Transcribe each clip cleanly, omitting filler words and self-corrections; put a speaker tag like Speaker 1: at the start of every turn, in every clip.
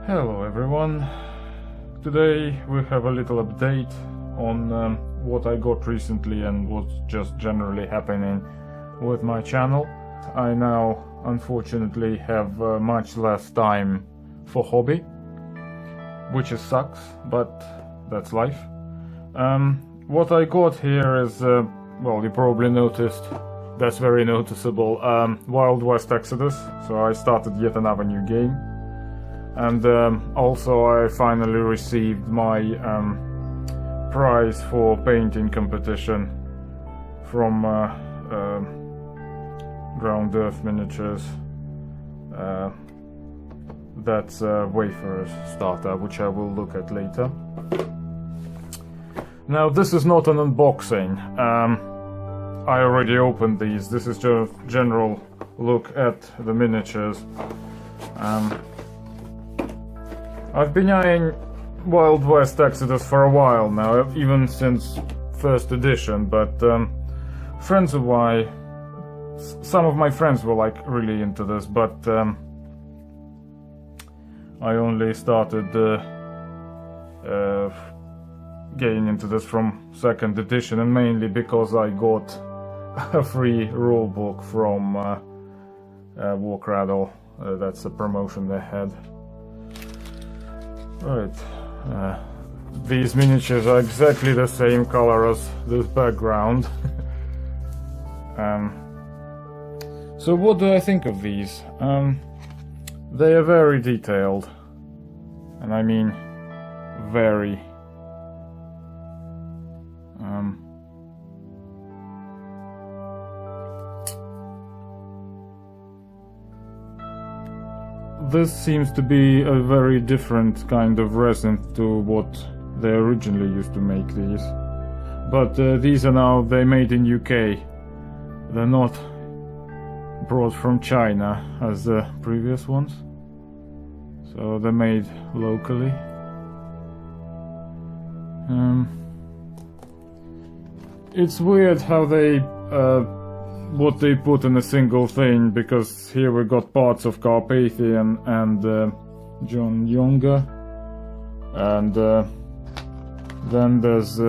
Speaker 1: Hello everyone, today we have a little update on what I got recently and what's just generally happening with my channel. I now unfortunately have much less time for hobby, which sucks, but that's life. What I got here is, well, you probably noticed, that's very noticeable, Wild West Exodus, so I started yet another new game. And also I finally received my prize for painting competition from Ground Earth Miniatures. That's Wayfarers starter, which I will look at later. Now this is not an unboxing. I already opened these. This is just a general look at the miniatures. I've been eyeing Wild West Exodus for a while now, even since first edition, but friends of mine, some of my friends were like really into this, but I only started getting into this from second edition, and mainly because I got a free rulebook from Warcradle. That's a promotion they had. Right, these miniatures are exactly the same color as this background. So what do I think of these? They are very detailed, and I mean very. This seems to be a very different kind of resin to what they originally used to make these. But these are now, they're made in UK. They're not brought from China as the previous ones. So they're made locally. It's weird how they what they put in a single thing, because here we got parts of Carpathian and John Younger, and then there's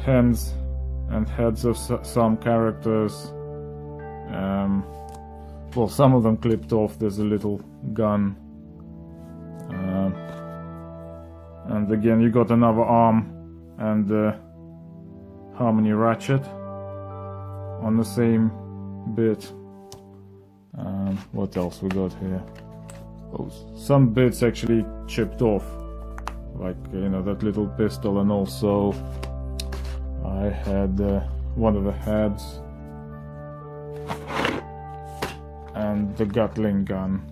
Speaker 1: hands and heads of some characters. Well, some of them clipped off. There's a little gun, and again you got another arm and Harmony ratchet on the same bit. What else we got here? Oh, some bits actually chipped off, like, you know, that little pistol, and also I had one of the heads and the Gatling gun.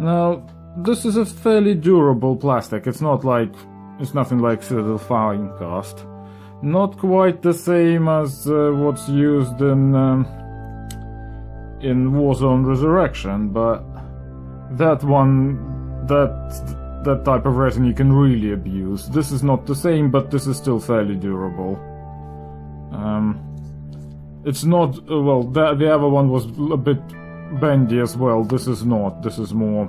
Speaker 1: Now this is a fairly durable plastic. It's nothing like Citadel Finecast. Not quite the same as what's used in Warzone Resurrection, but that type of resin you can really abuse. This is not the same, but this is still fairly durable. It's not, well, the other one was a bit bendy as well. This is not. This is more.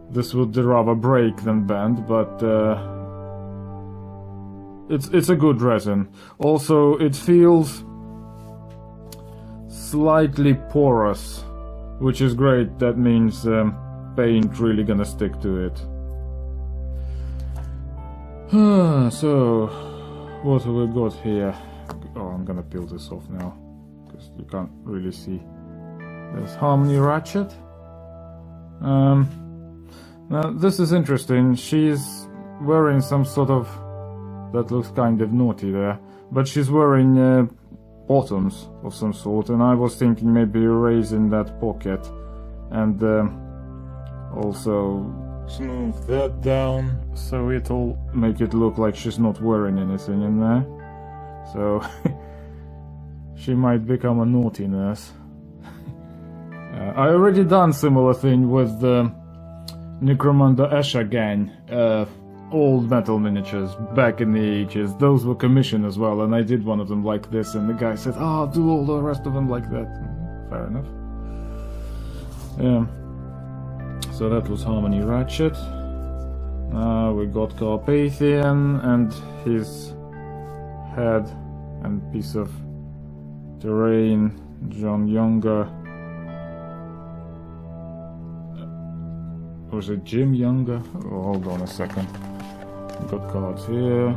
Speaker 1: This would rather break than bend, but it's a good resin. Also, it feels slightly porous, which is great. That means paint really gonna stick to it. So, what have we got here? Oh, I'm gonna peel this off now, because you can't really see. There's Harmony ratchet. Now this is interesting. She's wearing some sort of, that looks kind of naughty there, but she's wearing bottoms of some sort, and I was thinking maybe erasing that pocket and also smooth that down so it'll make it look like she's not wearing anything in there. So she might become a naughty nurse. I already done similar thing with the Necromunda Escher gang old metal miniatures back in the 80s. Those were commissioned as well, and I did one of them like this, and the guy said, "Oh, do all the rest of them like that." Fair enough. Yeah. So that was Harmony Ratchet. We got Carpathian and his head and piece of terrain, John Younger. Was it Jim Younger? Oh, hold on a second. Got cards here.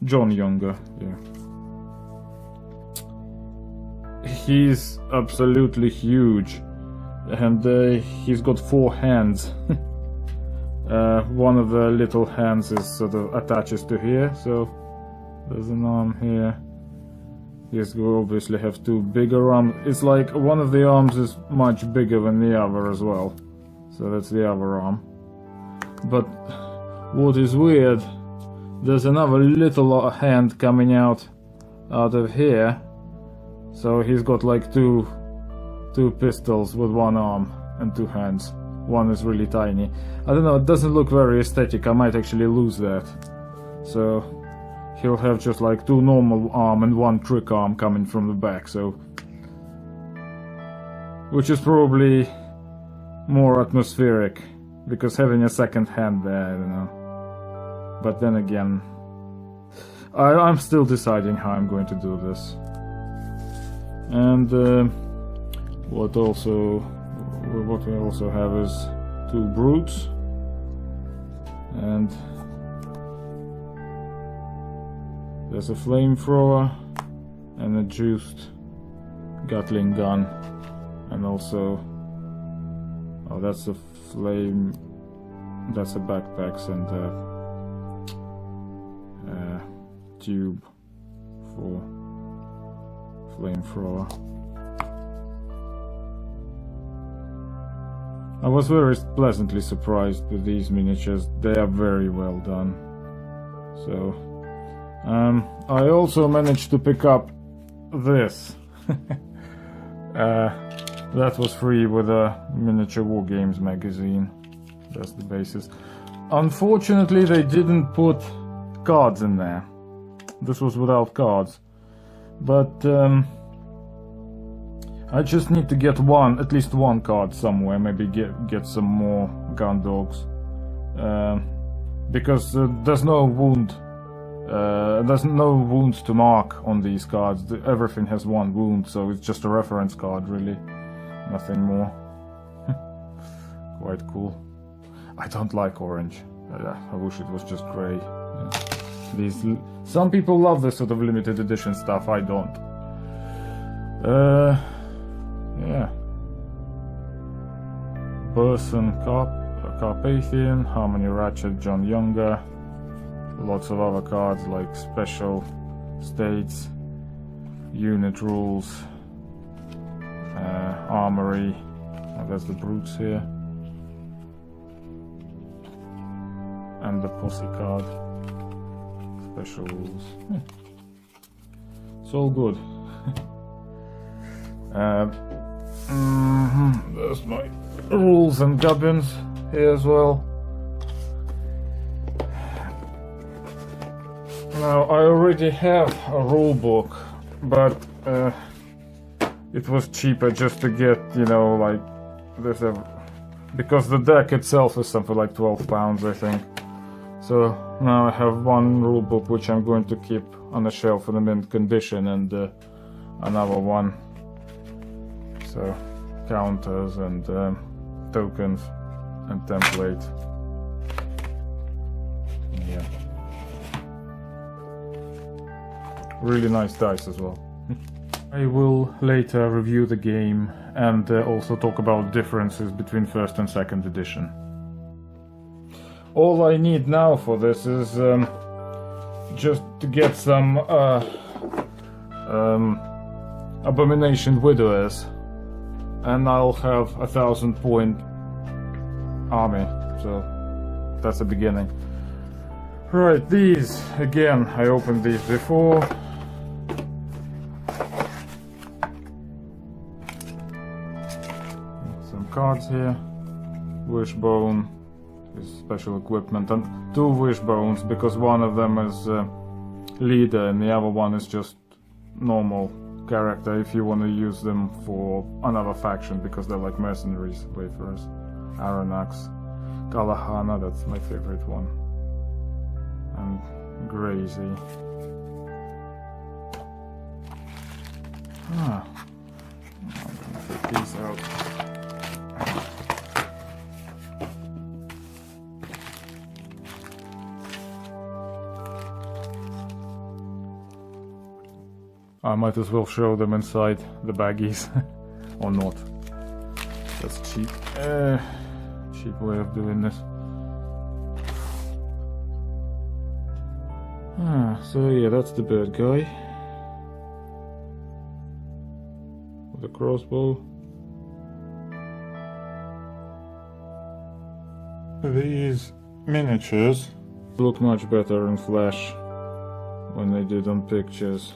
Speaker 1: John Younger, yeah. He's absolutely huge. And he's got 4 hands. One of the little hands is sort of attaches to here, so there's an arm here. He's obviously have 2 bigger arms. It's like one of the arms is much bigger than the other as well. So that's the other arm. But what is weird, there's another little hand coming out of here. So he's got like two pistols with 1 arm and 2 hands. One is really tiny. I don't know, it doesn't look very aesthetic. I might actually lose that. So he'll have just like 2 normal arm and 1 trick arm coming from the back, so which is probably more atmospheric, because having a second hand there, I don't know. But then again, I'm still deciding how I'm going to do this. And what we also have is 2 brutes and there's a flamethrower and a juiced Gatling gun, and also, oh, that's a flame, that's a backpacks and a tube for flamethrower. I was very pleasantly surprised with these miniatures. They are very well done. So I also managed to pick up this. That was free with a Miniature War Games magazine. That's the basis. Unfortunately, they didn't put cards in there. This was without cards. But I just need to get at least one card somewhere. Maybe get some more gun dogs. Because there's no wound. There's no wounds to mark on these cards. Everything has 1 wound, so it's just a reference card, really. Nothing more. Quite cool. I don't like orange. I wish it was just grey. Some people love this sort of limited edition stuff. I don't. Yeah. Person Carpathian, Harmony Ratchet, John Younger. Lots of other cards like Special States, Unit Rules, Armory. Oh, there's the brutes here. And the Posse card. Special Rules. It's all good. There's my rules and gubbins here as well. Now I already have a rule book, but it was cheaper just to get, you know, like this, because the deck itself is something like £12, I think. So now I have 1 rule book which I'm going to keep on the shelf in a mint condition, and another one. So counters and tokens and template. Yeah. Really nice dice as well. I will later review the game and also talk about differences between 1st and 2nd edition. All I need now for this is just to get some Abomination Widowers, and I'll have 1,000-point army, so that's the beginning. Right, these, again, I opened these before. Some cards here. Wishbone, his special equipment, and 2 wishbones, because one of them is leader and the other one is just normal character if you want to use them for another faction, because they're like mercenaries. Wayfarers, Aronnax, Kalahana, that's my favorite one, and Grazy. I'm gonna take these out. I might as well show them inside the baggies, or not. That's cheap. Cheap way of doing this. So yeah, that's the bird guy. With the crossbow. These miniatures look much better in flash when they did on pictures.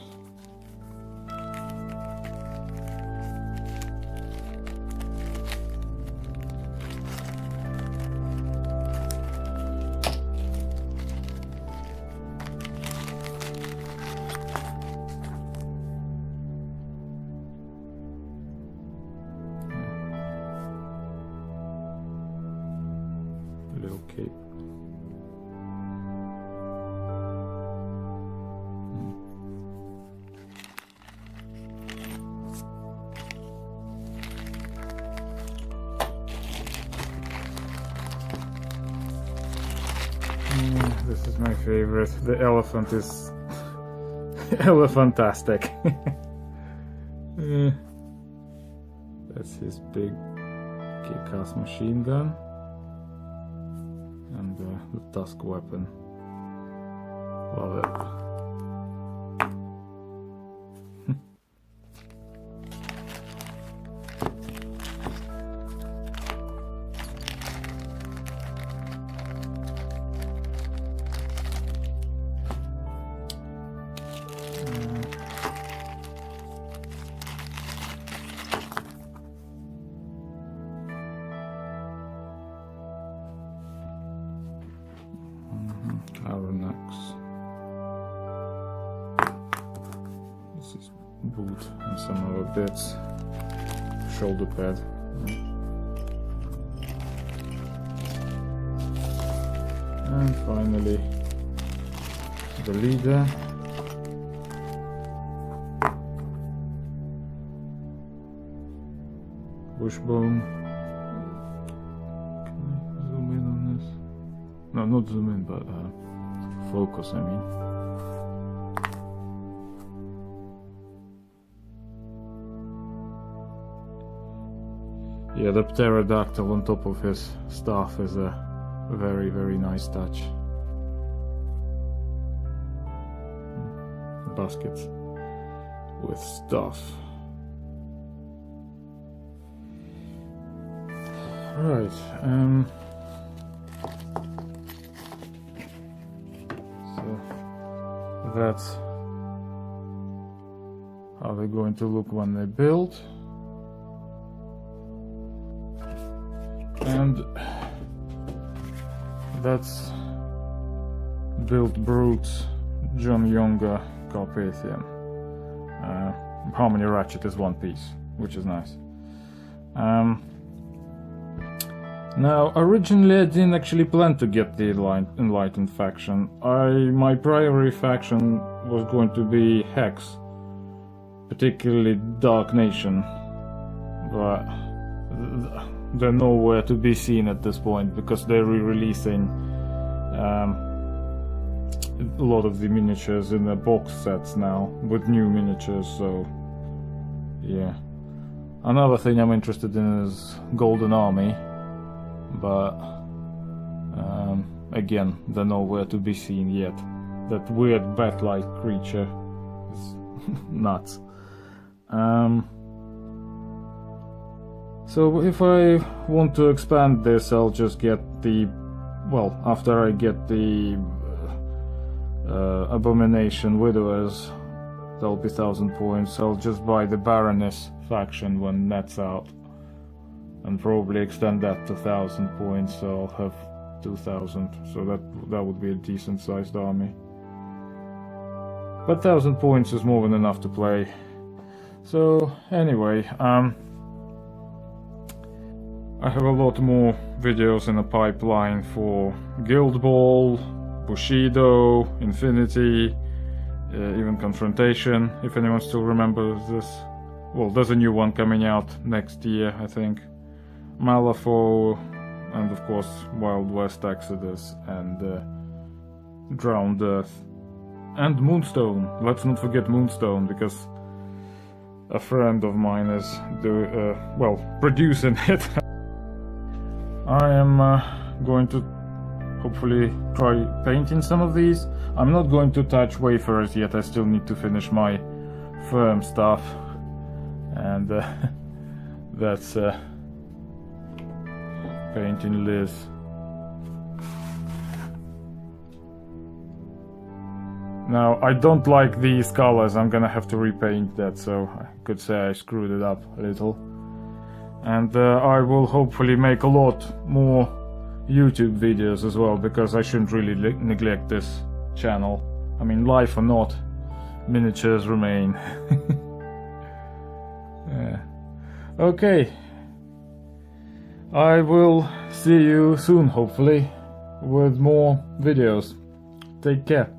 Speaker 1: Little cape. This is my favorite. The elephant is elephantastic. That's his big kick-ass machine gun. And the tusk weapon. Love it. Aronnax. This is boot and some other bits. Shoulder pad. And finally the leader. Wishbone. Can I zoom in on this? No, not zoom in, but focus, I mean. Yeah, the pterodactyl on top of his staff is a very, very nice touch. Basket with stuff. Right, so that's how they're going to look when they build. And that's Built Brutes John Younger Carpathian. Harmony Ratchet is one piece, which is nice. Now, originally I didn't actually plan to get the Enlightened faction. My primary faction was going to be Hex, particularly Dark Nation, but they're nowhere to be seen at this point because they're re-releasing a lot of the miniatures in the box sets now with new miniatures, so yeah. Another thing I'm interested in is Golden Army, but again, they're nowhere to be seen yet. That weird bat-like creature is nuts. So if I want to expand this, I'll just get the, well, after I get the Abomination Widowers, that'll be 1000 points. I'll just buy the Baroness faction when that's out, and probably extend that to 1000 points, so I'll have 2,000, so that would be a decent sized army. But 1,000 points is more than enough to play. So anyway, I have a lot more videos in the pipeline for Guild Ball, Bushido, Infinity, even Confrontation, if anyone still remembers this. Well, there's a new one coming out next year, I think. Malifaux, and of course Wild West Exodus, and Drowned Earth. And Moonstone. Let's not forget Moonstone, because a friend of mine is producing it. I am going to hopefully try painting some of these. I'm not going to touch Wayfarers yet, I still need to finish my firm stuff. And that's painting Liz. Now, I don't like these colors, I'm gonna have to repaint that, so I could say I screwed it up a little. And I will hopefully make a lot more YouTube videos as well, because I shouldn't really neglect this channel. I mean, life or not, miniatures remain. Yeah. Okay. I will see you soon, hopefully, with more videos. Take care.